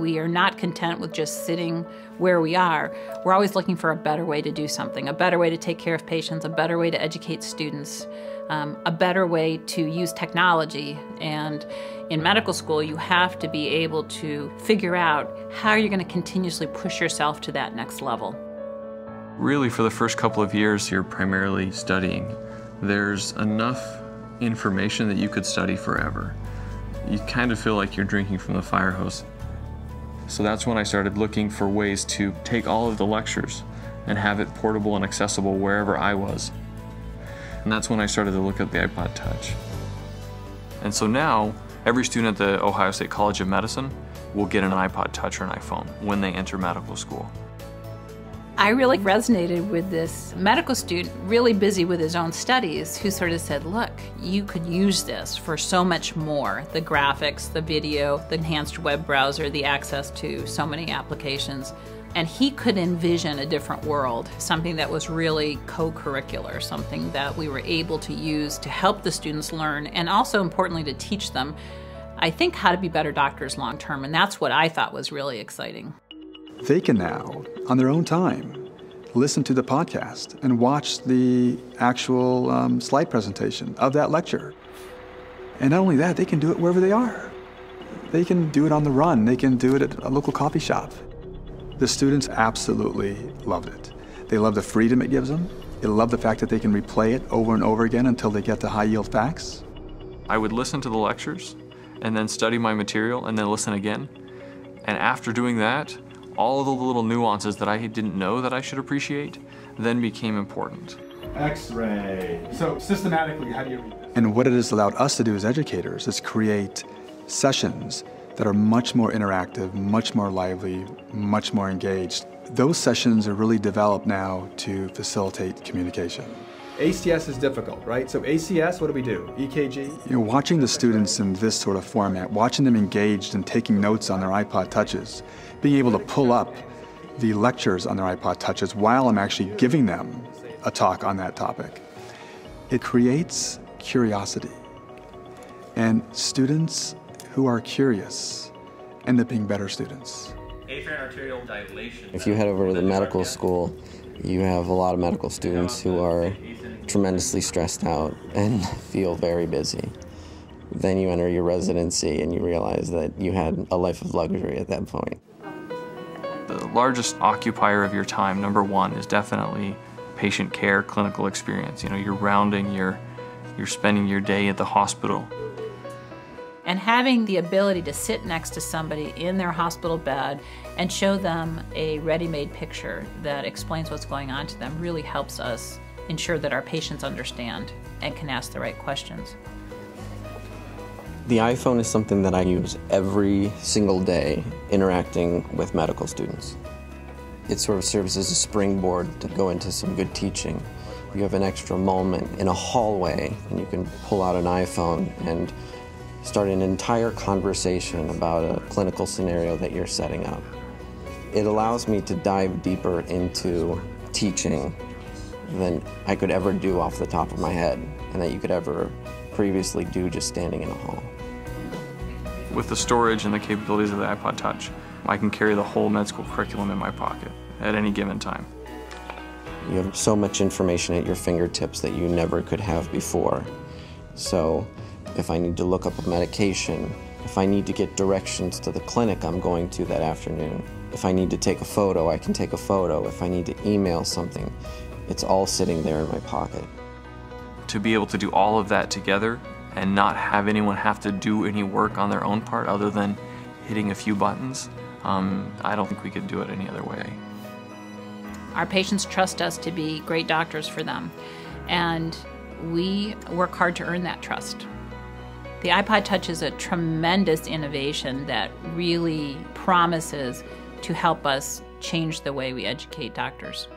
We are not content with just sitting where we are. We're always looking for a better way to do something, a better way to take care of patients, a better way to educate students, a better way to use technology. And in medical school, you have to be able to figure out how you're going to continuously push yourself to that next level. Really, for the first couple of years, you're primarily studying. There's enough information that you could study forever. You kind of feel like you're drinking from the fire hose. So that's when I started looking for ways to take all of the lectures and have it portable and accessible wherever I was. And that's when I started to look at the iPod Touch. And so now, every student at the Ohio State College of Medicine will get an iPod Touch or an iPhone when they enter medical school. I really resonated with this medical student, really busy with his own studies, who sort of said, look, you could use this for so much more. The graphics, the video, the enhanced web browser, the access to so many applications. And he could envision a different world, something that was really co-curricular, something that we were able to use to help the students learn, and also importantly to teach them, I think, how to be better doctors long term. And that's what I thought was really exciting. They can now, on their own time, listen to the podcast and watch the actual slide presentation of that lecture. And not only that, they can do it wherever they are. They can do it on the run. They can do it at a local coffee shop. The students absolutely loved it. They love the freedom it gives them. They love the fact that they can replay it over and over again until they get to high-yield facts. I would listen to the lectures and then study my material and then listen again. And after doing that, all of the little nuances that I didn't know that I should appreciate then became important. X-ray. So systematically, how do you read this? And what it has allowed us to do as educators is create sessions that are much more interactive, much more lively, much more engaged. Those sessions are really developed now to facilitate communication. ACS is difficult, right? So ACS, what do we do? EKG? Watching the students in this sort of format, watching them engaged and taking notes on their iPod Touches, being able to pull up the lectures on their iPod Touches while I'm actually giving them a talk on that topic. It creates curiosity. And students who are curious end up being better students. Afferent arterial dilation. If you head over to the medical school, you have a lot of medical students who are tremendously stressed out and feel very busy. Then you enter your residency and you realize that you had a life of luxury at that point. The largest occupier of your time, number one, is definitely patient care, clinical experience. You know, you're rounding, you're spending your day at the hospital. And having the ability to sit next to somebody in their hospital bed and show them a ready-made picture that explains what's going on to them really helps us ensure that our patients understand and can ask the right questions. The iPhone is something that I use every single day interacting with medical students. It sort of serves as a springboard to go into some good teaching. You have an extra moment in a hallway and you can pull out an iPhone and start an entire conversation about a clinical scenario that you're setting up. It allows me to dive deeper into teaching than I could ever do off the top of my head and that you could ever previously do just standing in a hall. With the storage and the capabilities of the iPod Touch, I can carry the whole med school curriculum in my pocket at any given time. You have so much information at your fingertips that you never could have before. So if I need to look up a medication, if I need to get directions to the clinic I'm going to that afternoon, if I need to take a photo, I can take a photo. If I need to email something, it's all sitting there in my pocket. To be able to do all of that together and not have anyone have to do any work on their own part other than hitting a few buttons, I don't think we could do it any other way. Our patients trust us to be great doctors for them, and we work hard to earn that trust. The iPod Touch is a tremendous innovation that really promises to help us change the way we educate doctors.